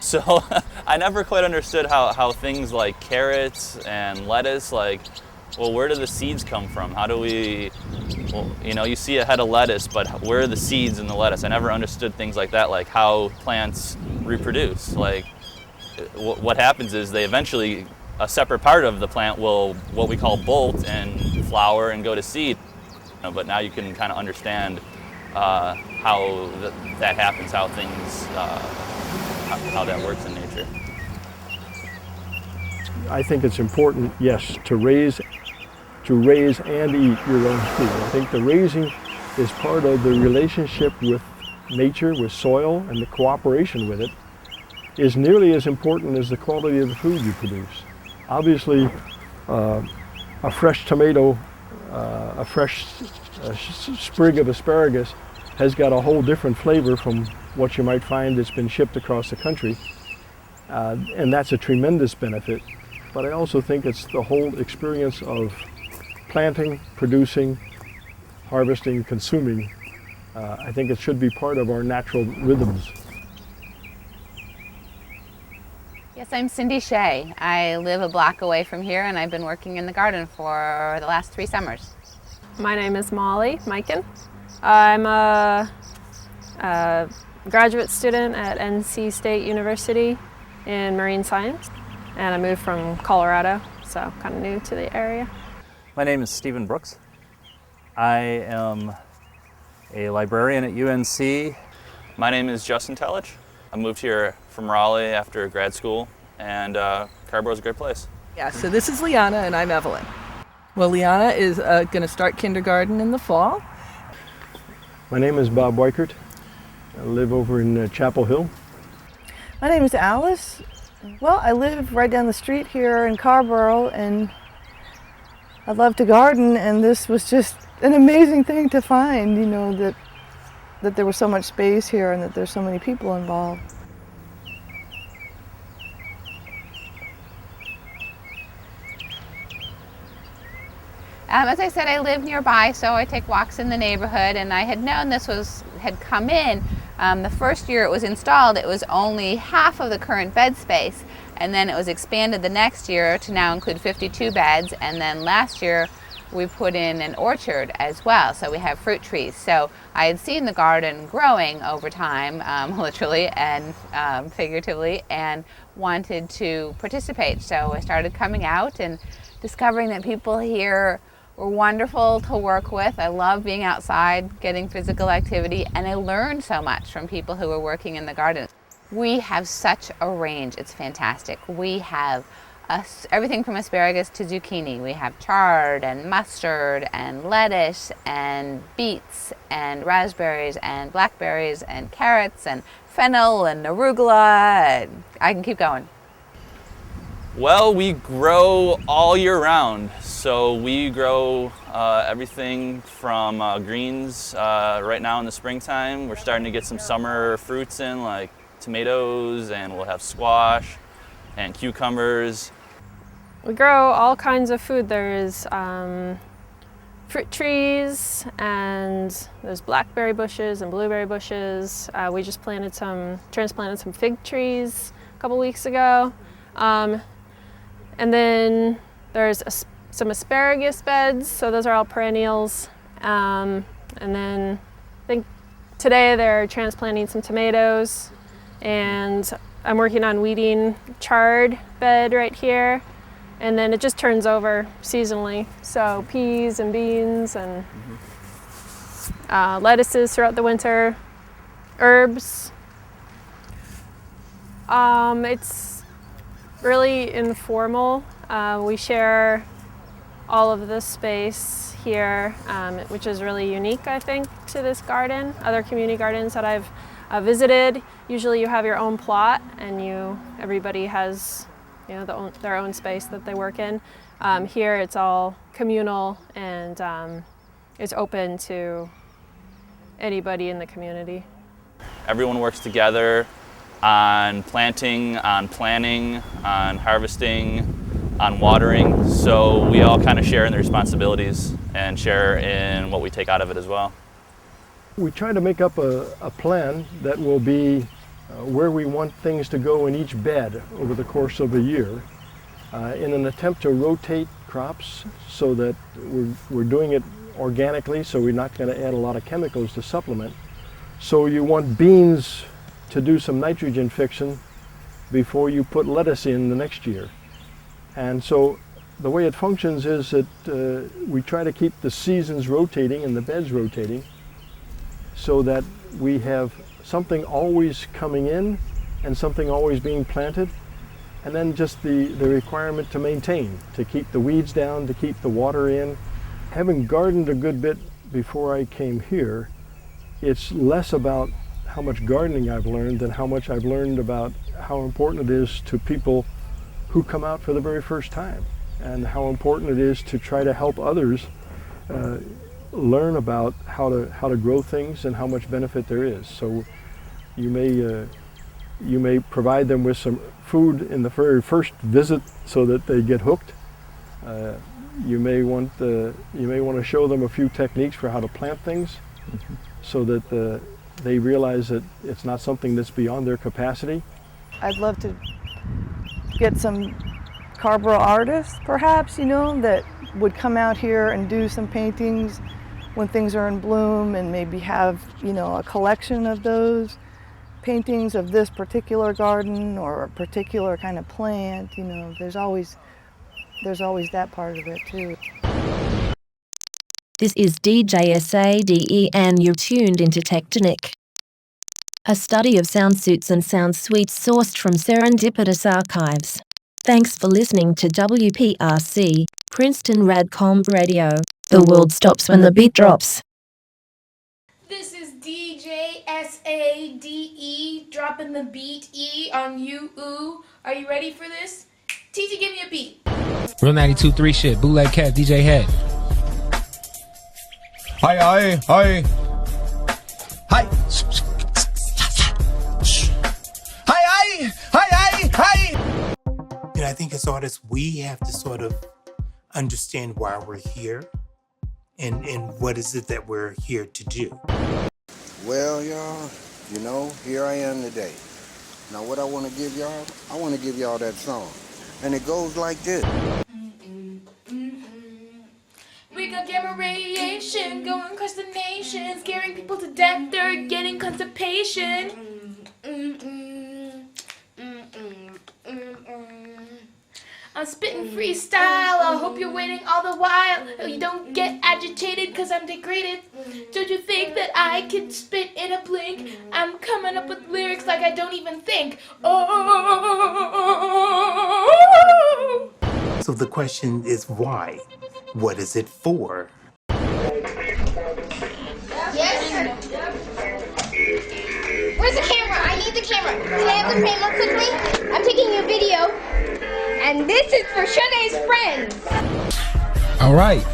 So I never quite understood how things like carrots and lettuce, like, well, where do the seeds come from? How do we, well, you know, you see a head of lettuce, but where are the seeds in the lettuce? I never understood things like that, like how plants reproduce. Like, what happens is they eventually, a separate part of the plant will, what we call bolt and flower and go to seed. But now you can kind of understand how that happens, how things, how that works in nature. I think it's important, yes, to raise and eat your own food. I think the raising is part of the relationship with nature, with soil, and the cooperation with it is nearly as important as the quality of the food you produce. Obviously, a fresh tomato, a fresh sprig of asparagus has got a whole different flavor from what you might find that's been shipped across the country, and that's a tremendous benefit. But I also think it's the whole experience of planting, producing, harvesting, consuming. I think it should be part of our natural rhythms. Yes, I'm Cindy Shea. I live a block away from here and I've been working in the garden for the last 3 summers. My name is Molly Mikan. I'm a graduate student at NC State University in marine science, and I moved from Colorado, so kind of new to the area. My name is Stephen Brooks. I am a librarian at UNC. My name is Justin Tellich. I moved here from Raleigh after grad school, and Carrboro's a great place. Yeah, so this is Liana and I'm Evelyn. Well, Liana is going to start kindergarten in the fall. My name is Bob Weichert. I live over in Chapel Hill. My name is Alice. Well, I live right down the street here in Carrboro, and I love to garden, and this was just an amazing thing to find, you know, that there was so much space here and that there's so many people involved. As I said, I live nearby, so I take walks in the neighborhood, and I had known this had come in. The first year it was installed, it was only half of the current bed space, and then it was expanded the next year to now include 52 beds, and then last year we put in an orchard as well, so we have fruit trees. So I had seen the garden growing over time, literally and figuratively, and wanted to participate. So I started coming out and discovering that people here were wonderful to work with. I love being outside, getting physical activity, and I learned so much from people who were working in the garden. We have such a range, it's fantastic. We have everything from asparagus to zucchini. We have chard and mustard and lettuce and beets and raspberries and blackberries and carrots and fennel and arugula. And I can keep going. Well, we grow all year round. So we grow everything from greens right now in the springtime. We're starting to get some summer fruits in, like tomatoes, and we'll have squash and cucumbers. We grow all kinds of food. There's fruit trees, and there's blackberry bushes and blueberry bushes. We just transplanted some fig trees a couple weeks ago. And then there's some asparagus beds, so those are all perennials. And then I think today they're transplanting some tomatoes, and I'm working on weeding chard bed right here. And then it just turns over seasonally. So peas and beans and lettuces throughout the winter, herbs. It's really informal. We share all of this space here, which is really unique, I think, to this garden. Other community gardens that I've visited, usually you have your own plot, and everybody has their own space that they work in. Here it's all communal, and it's open to anybody in the community. Everyone works together on planting, on planning, on harvesting, on watering, so we all kind of share in the responsibilities and share in what we take out of it as well. We try to make up a plan that will be where we want things to go in each bed over the course of a year in an attempt to rotate crops so that we're doing it organically, so we're not going to add a lot of chemicals to supplement. So you want beans to do some nitrogen fixing before you put lettuce in the next year. And so the way it functions is that we try to keep the seasons rotating and the beds rotating so that we have something always coming in and something always being planted, and then just the requirement to maintain, to keep the weeds down, to keep the water in. Having gardened a good bit before I came here, it's less about how much gardening I've learned than how much I've learned about how important it is to people who come out for the very first time, and how important it is to try to help others learn about how to grow things and how much benefit there is. So you may provide them with some food in the very first visit so that they get hooked. You may want to show them a few techniques for how to plant things, so that they realize that it's not something that's beyond their capacity. I'd love to get some Carrboro artists, perhaps, you know, that would come out here and do some paintings when things are in bloom, and maybe have, you know, a collection of those paintings of this particular garden or a particular kind of plant. You know, there's always that part of it too. This is DJ Sade and you're tuned into Tectonic, a study of sound suits and sound suites sourced from serendipitous archives. Thanks for listening to WPRC, Princeton Radcom Radio. The world stops when the beat drops. This is DJ Sade dropping the beat E on you. Ooh. Are you ready for this? TT, give me a beat. Real 92.3 shit. Bootleg Cat, DJ Head. Hi, hi, hi. Hi. Hi, hi, hi, hi, hi. You know, I think as artists, we have to sort of understand why we're here and what is it that we're here to do. Well, y'all, you know, here I am today. Now what I want to give y'all, I want to give y'all that song. And it goes like this. We got gamma radiation going across the nation, scaring people to death, they're getting constipation. I'm spitting freestyle, I hope you're waiting all the while. You don't get agitated cause I'm degraded. Don't you think that I can spit in a blink? I'm coming up with lyrics like I don't even think. Oh. So the question is why? What is it for? Yes? Where's the camera? I need the camera. Can I have the camera quickly? I'm taking a video. And this is for Sade's friends. All right.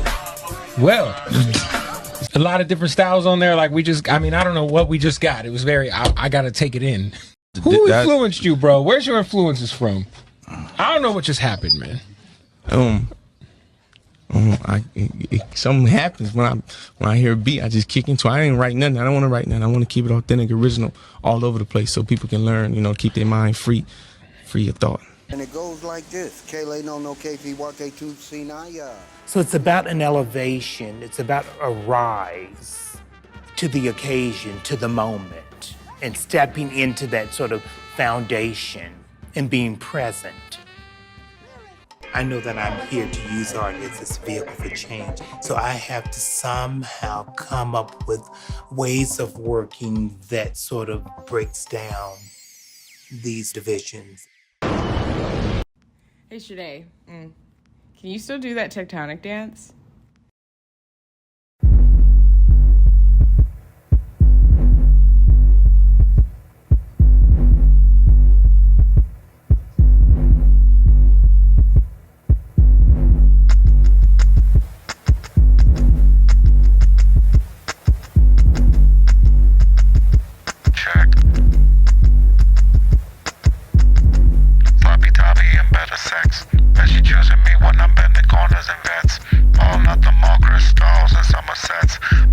Well, a lot of different styles on there. Like I don't know what we just got. It was I got to take it in. Who influenced you, bro? Where's your influences from? I don't know what just happened, man. Something happens when I hear a beat. I just kick into it. I ain't write nothing. I don't want to write nothing. I want to keep it authentic, original, all over the place, so people can learn. You know, keep their mind free of thought. And it goes like this. Cale no no KP wake tu sinaya. So it's about an elevation. It's about a rise to the occasion, to the moment, and stepping into that sort of foundation and being present. I know that I'm here to use art as this vehicle for change. So I have to somehow come up with ways of working that sort of breaks down these divisions. Hey, Sade, can you still do that tectonic dance?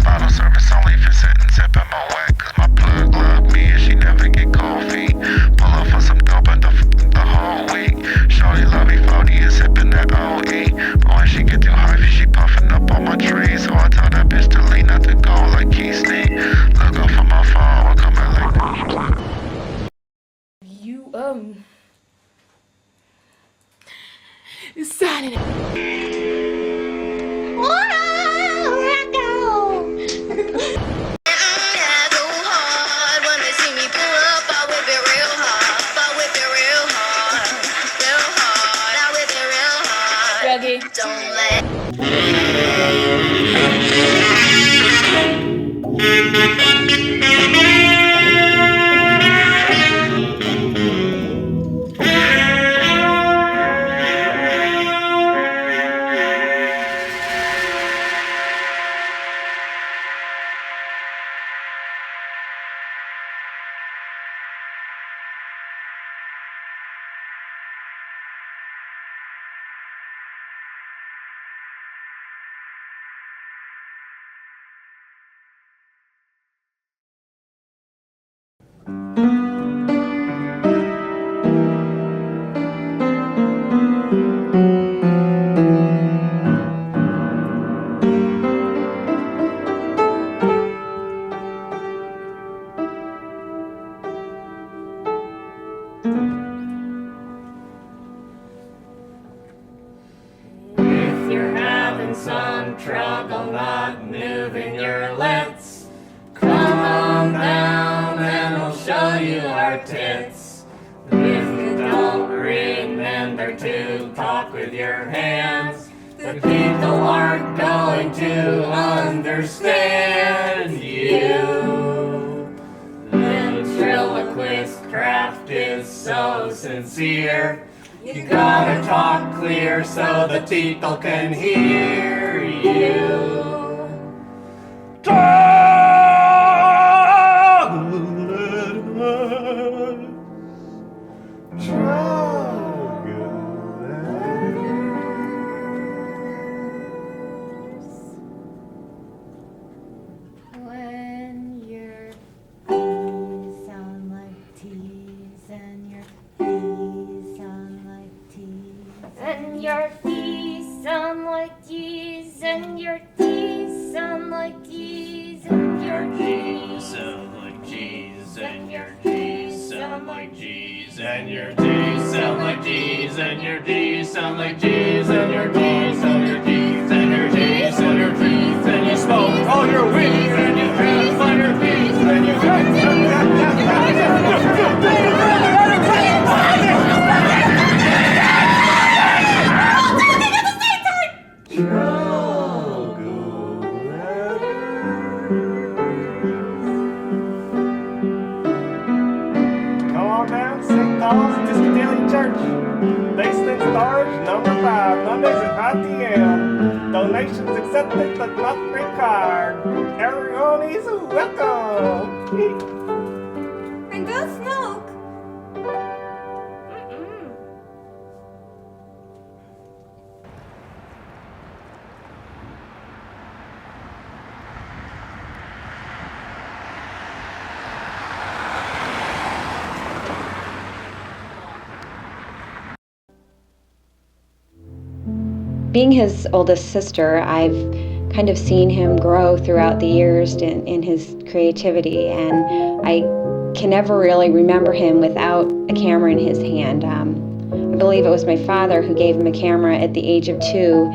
Bottle service only for sitting, sipping my wet, cause my plug loved me and she never get cold feet. Sade. If you're having some trouble not moving your lips, come on down and we'll show you our tits. If you don't remember to talk with your hands, the people aren't going to understand you. Ventriloquist craft is so sincere. You gotta talk clear so the people can hear you. When your B's sound like T's and your B's sound like T's and your B's sound like G's and your D's sound like G's and your G's sound like G's and your G's sound like G's and your D's sound like G's and your D's sound like G's and your D's and your D's and your D's and your D's and you smoke all your weed and you have on your feet and you Come on down, St. Paul's Episcopalian Church. Basement storage, number 5, Mondays at 5 p.m. Donations accepted but not required. Everyone is welcome. And go smoke. Being his oldest sister, I've kind of seen him grow throughout the years in his creativity, and I can never really remember him without a camera in his hand. I believe it was my father who gave him a camera at the age of 2,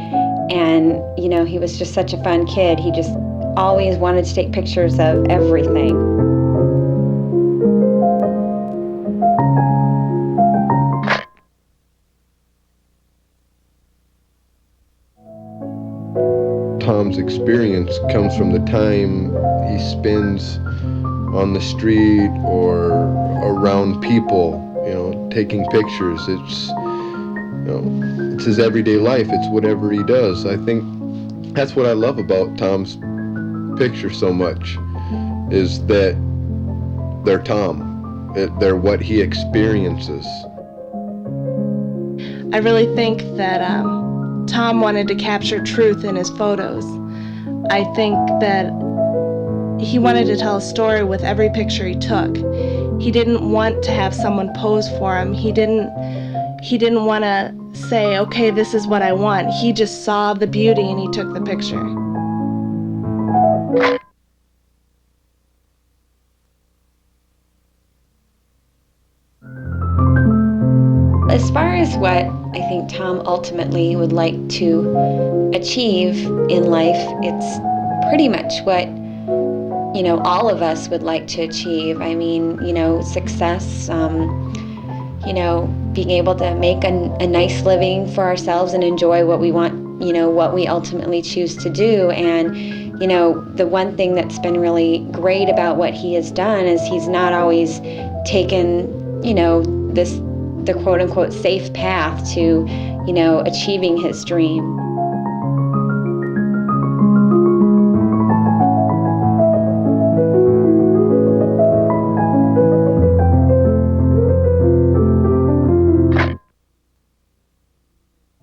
and you know, he was just such a fun kid. He just always wanted to take pictures of everything. Tom's experience comes from the time he spends on the street or around people, you know, taking pictures. It's, you know, it's his everyday life. It's whatever he does. I think that's what I love about Tom's picture so much, is that they're Tom. They're what he experiences. I really think that Tom wanted to capture truth in his photos. I think that he wanted to tell a story with every picture he took. He didn't want to have someone pose for him. He didn't want to say, okay, this is what I want. He just saw the beauty and he took the picture. as far as what I think Tom ultimately would like to achieve in life, it's pretty much what, you know, all of us would like to achieve. I mean, you know, success, you know, being able to make a nice living for ourselves and enjoy what we want, you know, what we ultimately choose to do. And, you know, the one thing that's been really great about what he has done is he's not always taken, you know, the quote unquote safe path to, you know, achieving his dream.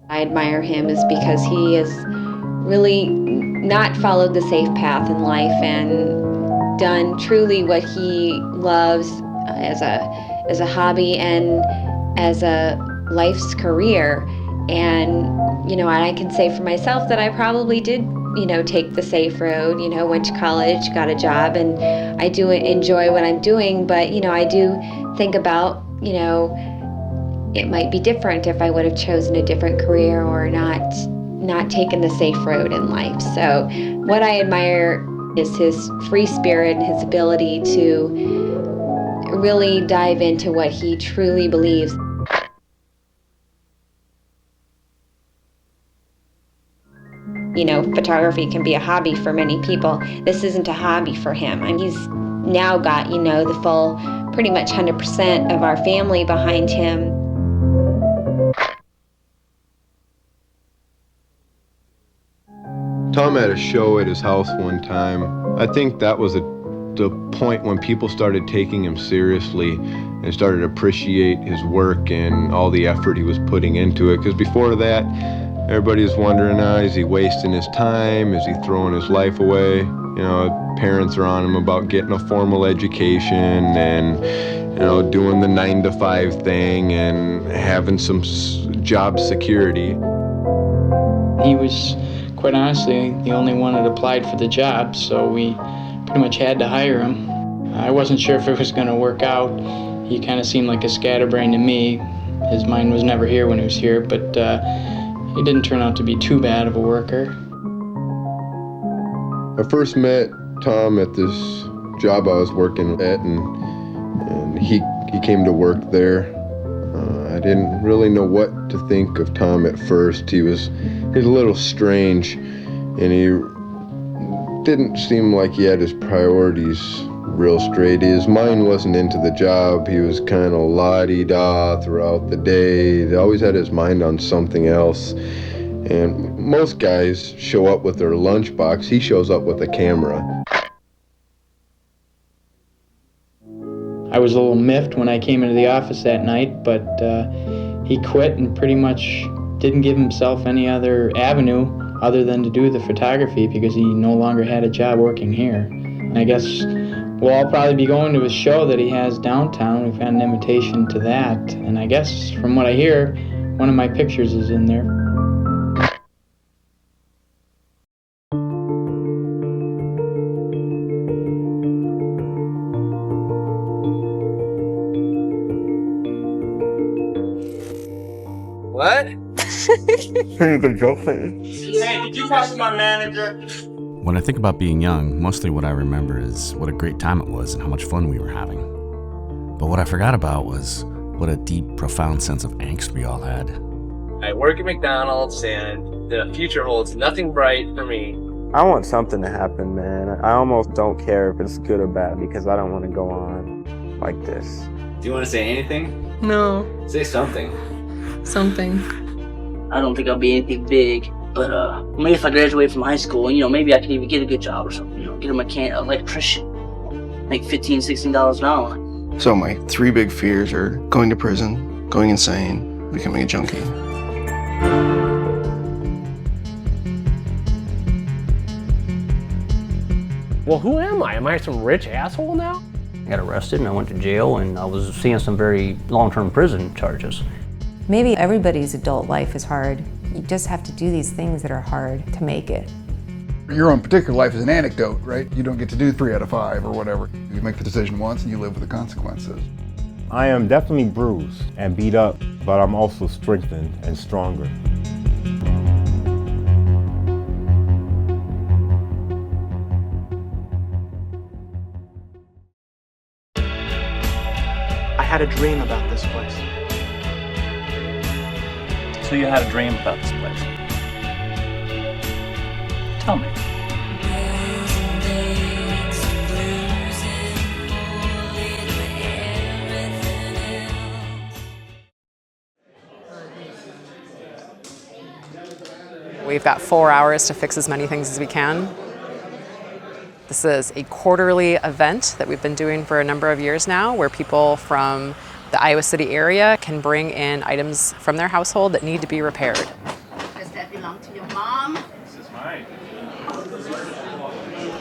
I admire him is because he has really not followed the safe path in life and done truly what he loves as a hobby and as a life's career. And, you know, I can say for myself that I probably did, you know, take the safe road, you know, went to college, got a job, and I do enjoy what I'm doing, but, you know, I do think about, you know, it might be different if I would have chosen a different career or not taken the safe road in life. So what I admire is his free spirit and his ability to really dive into what he truly believes. You know, photography can be a hobby for many people. This isn't a hobby for him. I mean, he's now got, you know, the full, pretty much 100% of our family behind him. Tom had a show at his house one time. I think that was the point when people started taking him seriously and started to appreciate his work and all the effort he was putting into it. Because before that, everybody was wondering, is he wasting his time? Is he throwing his life away? You know, parents are on him about getting a formal education and, you know, doing the 9-to-5 thing and having some job security. He was, quite honestly, the only one that applied for the job, so we pretty much had to hire him. I wasn't sure if it was going to work out. He kind of seemed like a scatterbrain to me. His mind was never here when he was here, but he didn't turn out to be too bad of a worker. I first met Tom at this job I was working at, and he came to work there. I didn't really know what to think of Tom at first. He was a little strange, and he didn't seem like he had his priorities real straight. His mind wasn't into the job. He was kind of la-di-da throughout the day. He always had his mind on something else. And most guys show up with their lunchbox. He shows up with a camera. I was a little miffed when I came into the office that night, but he quit and pretty much didn't give himself any other avenue other than to do the photography because he no longer had a job working here. And I guess we'll all probably be going to his show that he has downtown. We've had an invitation to that, and I guess from what I hear, one of my pictures is in there. What? Hey, the girlfriend. Hey, did you talk to my manager? When I think about being young, mostly what I remember is what a great time it was and how much fun we were having. But what I forgot about was what a deep, profound sense of angst we all had. I work at McDonald's and the future holds nothing bright for me. I want something to happen, man. I almost don't care if it's good or bad because I don't want to go on like this. Do you want to say anything? No. Say something. Something. I don't think I'll be anything big, but maybe if I graduate from high school, you know, maybe I could even get a good job or something, you know, get an electrician, make $15, $16 an hour. So my 3 big fears are going to prison, going insane, becoming a junkie. Well, who am I? Am I some rich asshole now? I got arrested and I went to jail and I was seeing some very long-term prison charges. Maybe everybody's adult life is hard. You just have to do these things that are hard to make it. Your own particular life is an anecdote, right? You don't get to do 3 out of 5 or whatever. You make the decision once and you live with the consequences. I am definitely bruised and beat up, but I'm also strengthened and stronger. I had a dream about this place. So you had a dream about this place. Tell me. We've got 4 hours to fix as many things as we can. This is a quarterly event that we've been doing for a number of years now, where people from the Iowa City area can bring in items from their household that need to be repaired. Does that belong to your mom? This is mine.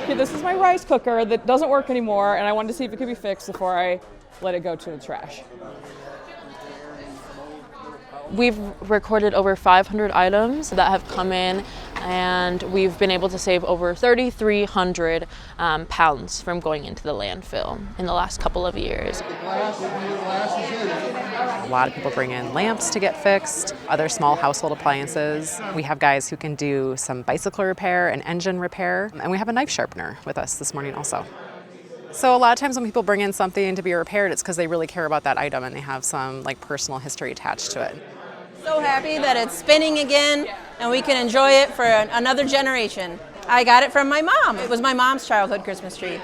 Okay, this is my rice cooker that doesn't work anymore, and I wanted to see if it could be fixed before I let it go to the trash. We've recorded over 500 items that have come in, and we've been able to save over 3,300 pounds from going into the landfill in the last couple of years. A lot of people bring in lamps to get fixed, other small household appliances. We have guys who can do some bicycle repair and engine repair, and we have a knife sharpener with us this morning also. So a lot of times when people bring in something to be repaired, it's because they really care about that item and they have some personal history attached to it. So happy that it's spinning again and we can enjoy it for another generation. I got it from my mom. It was my mom's childhood Christmas tree.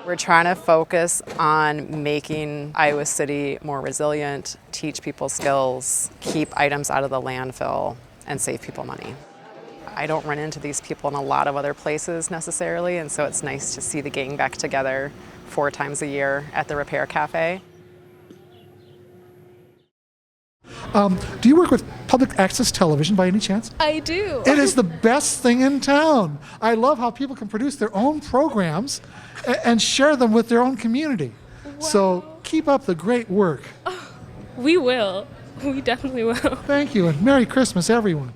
We're trying to focus on making Iowa City more resilient, teach people skills, keep items out of the landfill, and save people money. I don't run into these people in a lot of other places necessarily, and so it's nice to see the gang back together 4 times a year at the Repair Cafe. Do you work with public access television by any chance? I do. It is the best thing in town. I love how people can produce their own programs and share them with their own community. Wow. So keep up the great work. Oh, we will. We definitely will. Thank you, and Merry Christmas, everyone.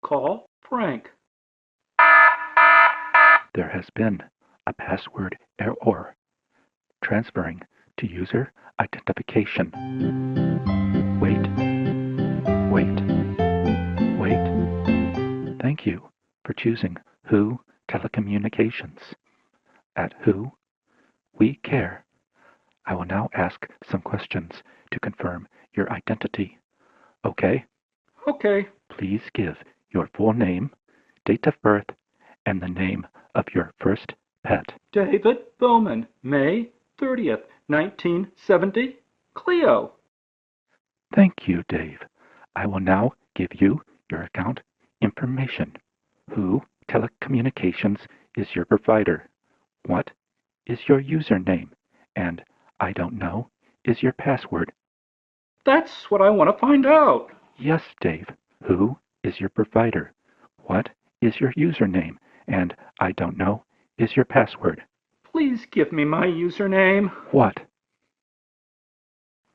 Call Frank. There has been a password error. Transferring to user identification. Wait. Thank you for choosing Who Telecommunications. At Who, we care. I will now ask some questions to confirm your identity. Okay? Okay. Please give your full name, date of birth, and the name of your first pet. David Bowman, May 30th, 1970, Cleo. Thank you, Dave. I will now give you your account information. Who Telecommunications is your provider? What is your username? And I don't know is your password. That's what I want to find out. Yes, Dave. Who is your provider? What is your username? And I don't know is your password. Please give me my username. What?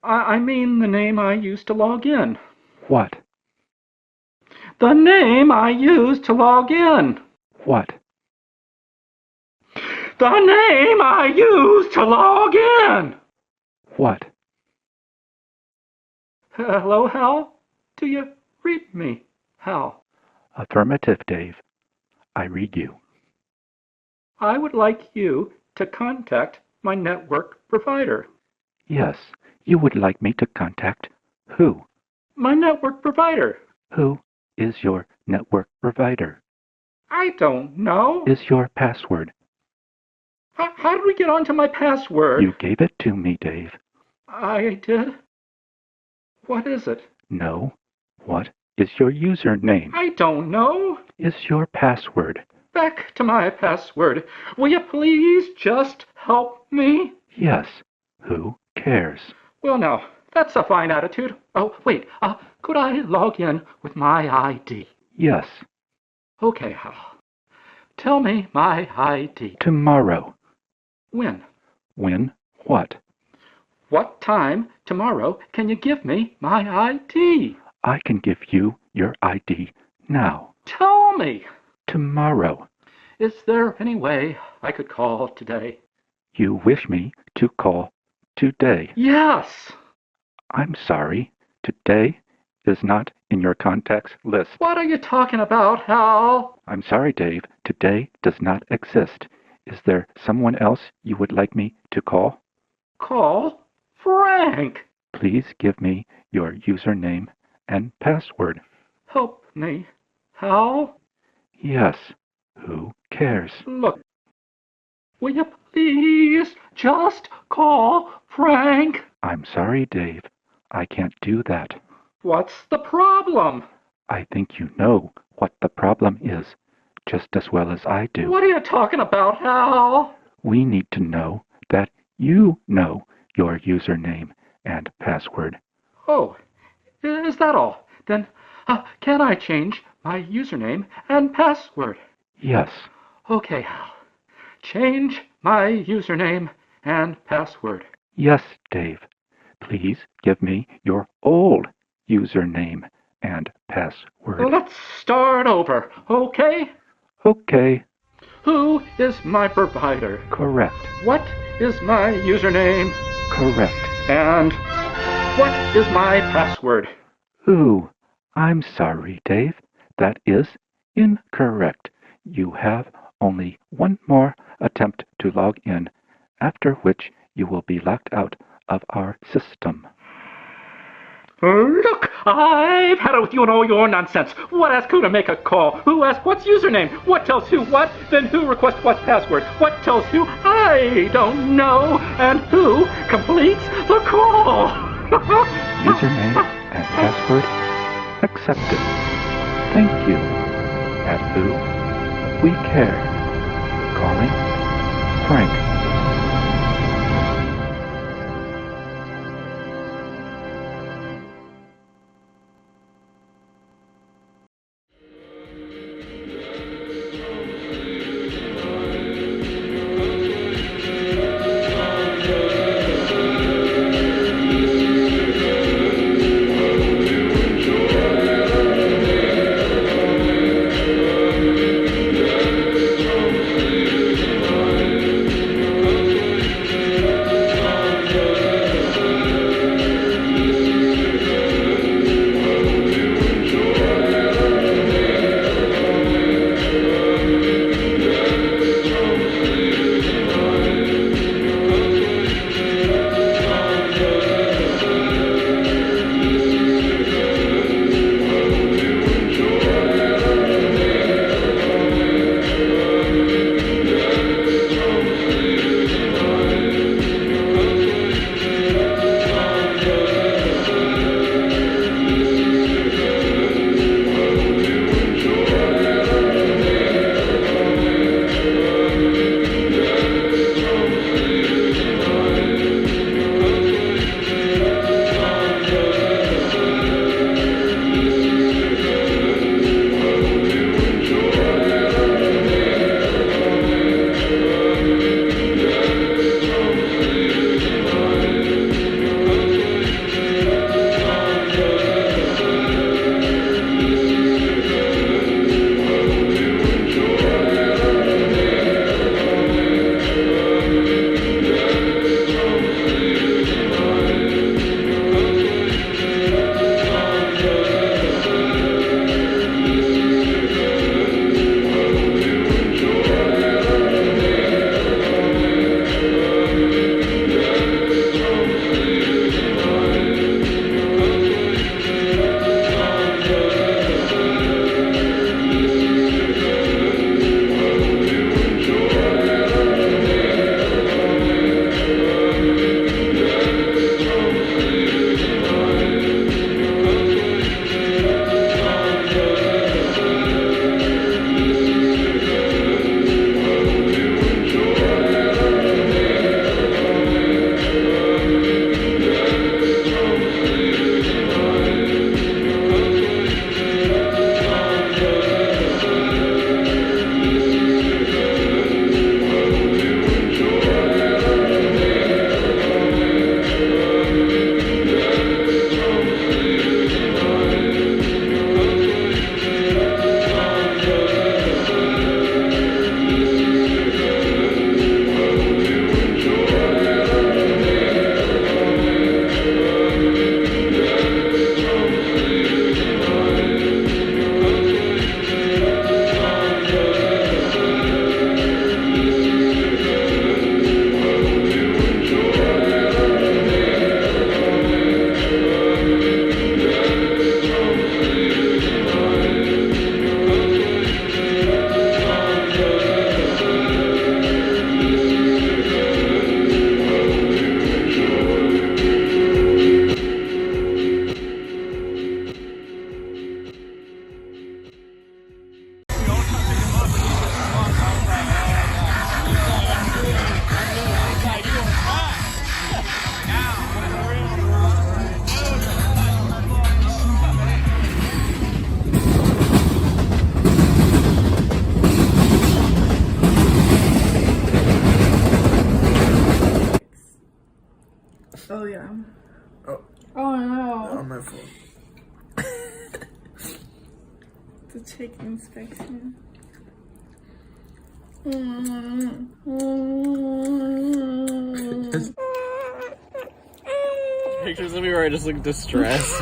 I mean the name I used to log in. What? The name I used to log in. What? The name I used to log in. What? Hello, Hal? Do you read me, Hal? Affirmative, Dave. I read you. I would like you to contact my network provider. Yes, you would like me to contact who? My network provider. Who is your network provider? I don't know. Is your password? How did we get onto my password? You gave it to me, Dave. I did? What is it? No. What is your username? I don't know. Is your password? Back to my password. Will you please just help me? Yes. Who cares? Well, now, that's a fine attitude. Oh, wait. Could I log in with my ID? Yes. Okay, Hal. Tell me my ID. Tomorrow. When? When what? What time tomorrow can you give me my ID? I can give you your ID now. Tell me. Tomorrow. Is there any way I could call today? You wish me to call today? Yes. I'm sorry. Today is not in your contacts list. What are you talking about, Hal? I'm sorry, Dave. Today does not exist. Is there someone else you would like me to call? Call Frank. Please give me your username and password. Help me, Hal? Yes. Who cares? Look, will you please just call Frank? I'm sorry, Dave. I can't do that. What's the problem? I think you know what the problem is, just as well as I do. What are you talking about, Hal? We need to know that you know your username and password. Oh, is that all? Then can I change my username and password? Yes. Okay, Hal. Change my username and password. Yes, Dave. Please give me your old username and password. Let's start over, okay? Okay. Who is my provider? Correct. What is my username? Correct. And what is my password? Ooh, I'm sorry, Dave. That is incorrect. You have only one more attempt to log in, after which you will be locked out of our system. Look, I've had it with you and all your nonsense. What asks who to make a call? Who asks what's username? What tells who what? Then who requests what's password? What tells who? I don't know. And who completes the call? Username and password accepted. Thank you. At who? We care. Calling Frank. them. Oh no. On my phone. The chicken inspection. Pictures of me where I just look distressed.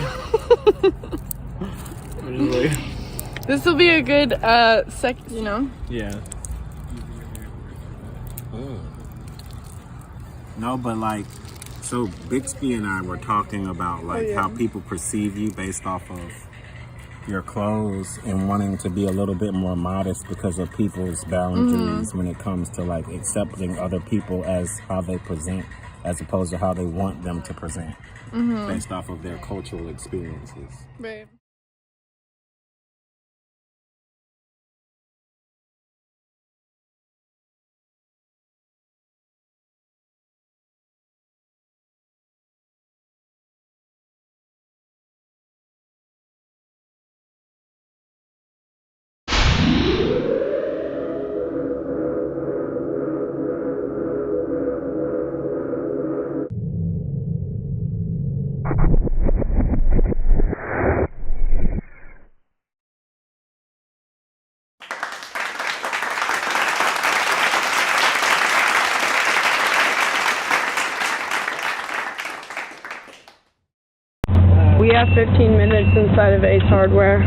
This will be a good you know? Yeah. No, but like, so Bixby and I were talking about like how people perceive you based off of your clothes and wanting to be a little bit more modest because of people's boundaries when it comes to like accepting other people as how they present as opposed to how they want them to present based off of their cultural experiences. Right. We have 15 minutes inside of Ace Hardware.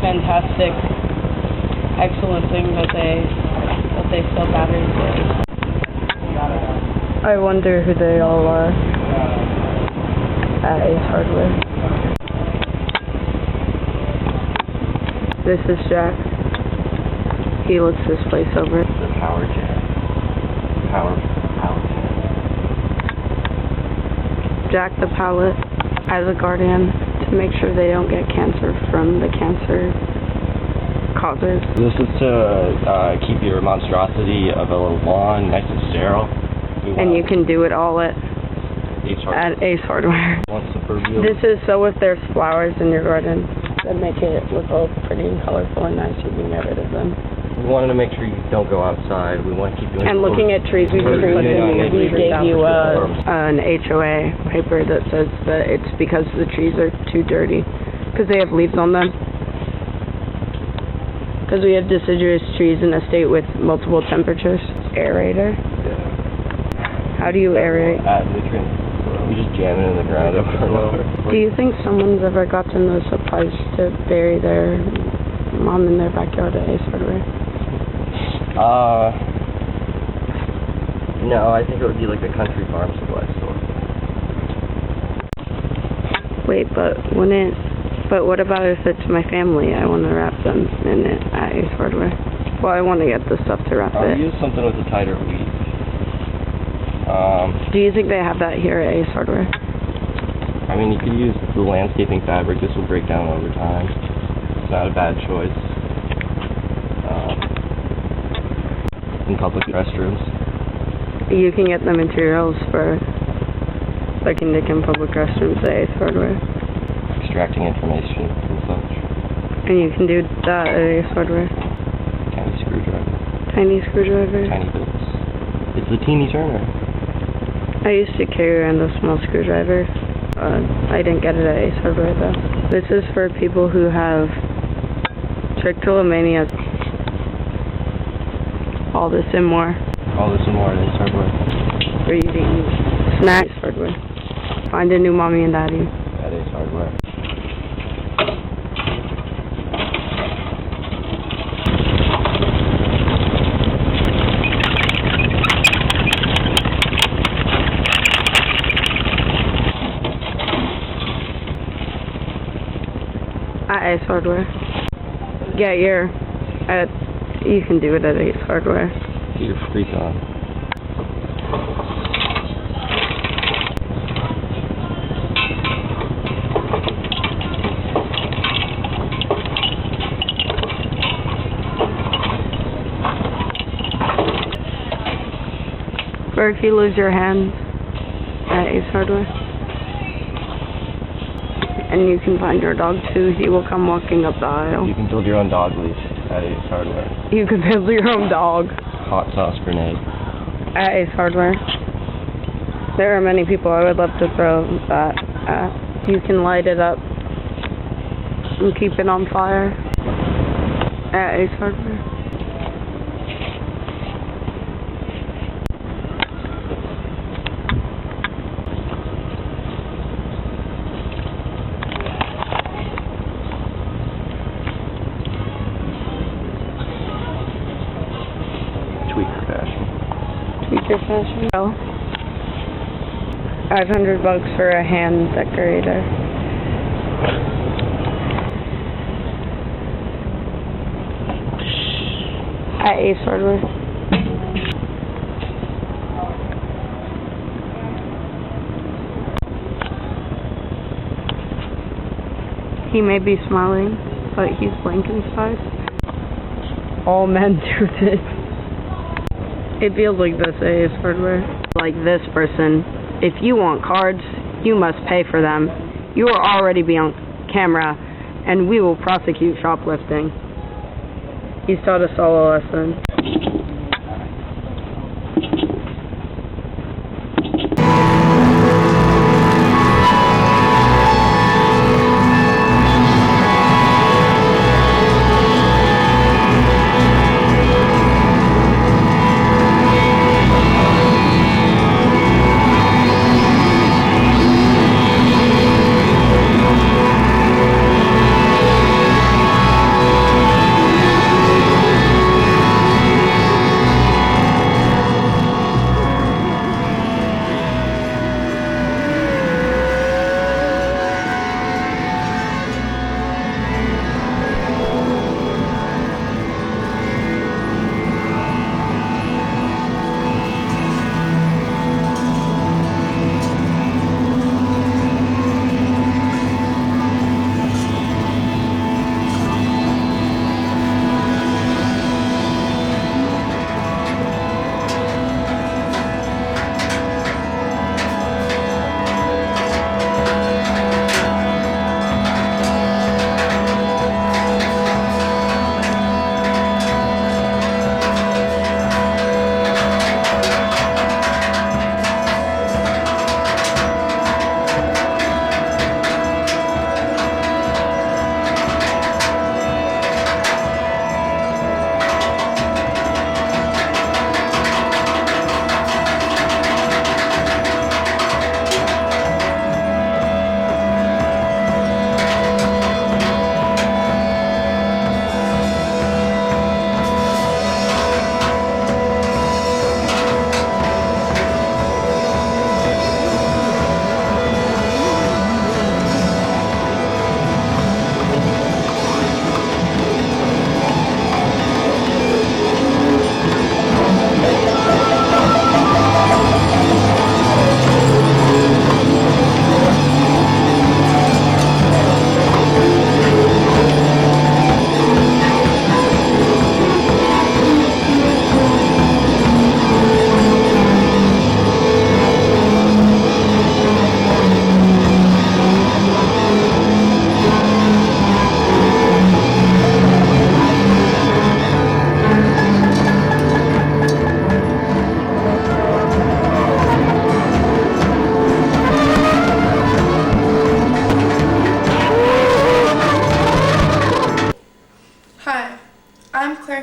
Fantastic, excellent thing that they sell batteries for. I wonder who they all are at Ace Hardware. This is Jack. He looks this place over. The power jack. Power Jack the pallet as a guardian to make sure they don't get cancer from the cancer causes. This is to keep your monstrosity of a little lawn nice and sterile. And you can do it all at Ace Hardware. This is so if there's flowers in your garden that make it look all pretty and colorful and nice, you can get rid of them. We wanted to make sure you don't go outside. We want to keep doing And looking at trees, we gave you an HOA paper that says that it's because the trees are too dirty, because they have leaves on them. Because we have deciduous trees in a state with multiple temperatures. Aerator. How do you aerate? We just jam it in the ground over and over. Do you think someone's ever gotten the supplies to bury their mom in their backyard at Ace Hardware? No, I think it would be like a country farm supply store. Wait, but what about if it's my family? I want to wrap them in it at Ace Hardware. Well, I want to get the stuff to wrap it. Use something with a tighter weave. Do you think they have that here at Ace Hardware? I mean, you could use the landscaping fabric. This will break down over time. It's not a bad choice. In public restrooms. You can get the materials for sucking dick in public restrooms at Ace Hardware. Extracting information and such. And you can do that at Ace Hardware. Tiny screwdriver. Tiny screwdriver. Tiny bits. It's the teeny Turner. I used to carry around a small screwdriver. I didn't get it at Ace Hardware though. This is for people who have trichotillomania. All this and more. All this and more at Ace Hardware. For you to eat. Snacks Hardware. Find a new mommy and daddy. At Ace Hardware. At Ace Hardware. Yeah, you can do it at Ace Hardware. Get your freak on. Or if you lose your hands at Ace Hardware. And you can find your dog too. He will come walking up the aisle. You can build your own dog leash at Ace Hardware. You can build your own dog. Hot sauce grenade. At Ace Hardware. There are many people I would love to throw that at. You can light it up and keep it on fire at Ace Hardware. Tweaker fashion. Tweaker fashion? Oh. $500 for a hand decorator. At Ace Hardware. He may be smiling, but he's Lincoln size. All men do this. It feels like this at Ace Hardware. Like this person. If you want cards, you must pay for them. You will already be on camera, and we will prosecute shoplifting. He's taught us all a lesson.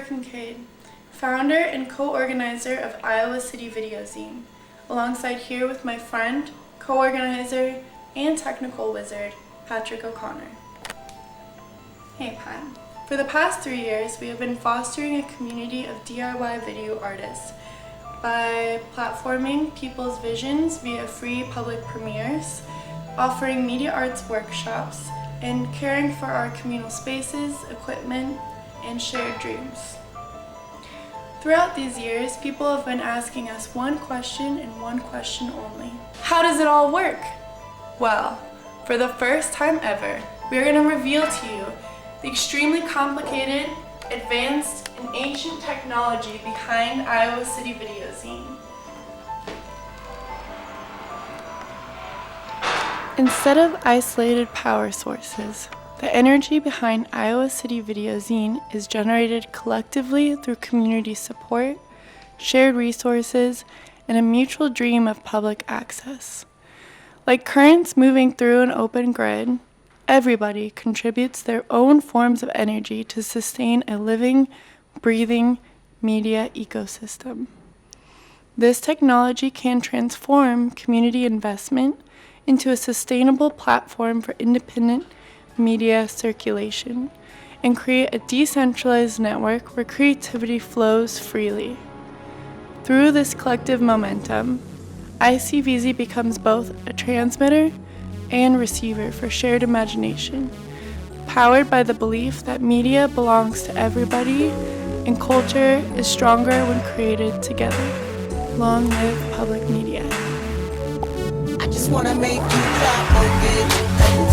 Kinkaid, founder and co-organizer of Iowa City Video Zine, alongside here with my friend, co-organizer, and technical wizard, Patrick O'Connor. Hey Pat. For the past 3 years, we have been fostering a community of DIY video artists by platforming people's visions via free public premieres, offering media arts workshops, and caring for our communal spaces, equipment, and shared dreams. Throughout these years, people have been asking us one question and one question only. How does it all work? Well, for the first time ever, we are going to reveal to you the extremely complicated, advanced, and ancient technology behind Iowa City Video Zine. Instead of isolated power sources, the energy behind Iowa City Videozine is generated collectively through community support, shared resources, and a mutual dream of public access. Like currents moving through an open grid, everybody contributes their own forms of energy to sustain a living, breathing media ecosystem. This technology can transform community investment into a sustainable platform for independent media circulation and create a decentralized network where creativity flows freely. Through this collective momentum, ICVZ becomes both a transmitter and receiver for shared imagination, powered by the belief that media belongs to everybody and culture is stronger when created together. Long live public media. I just wanna make you clap, oh bitch.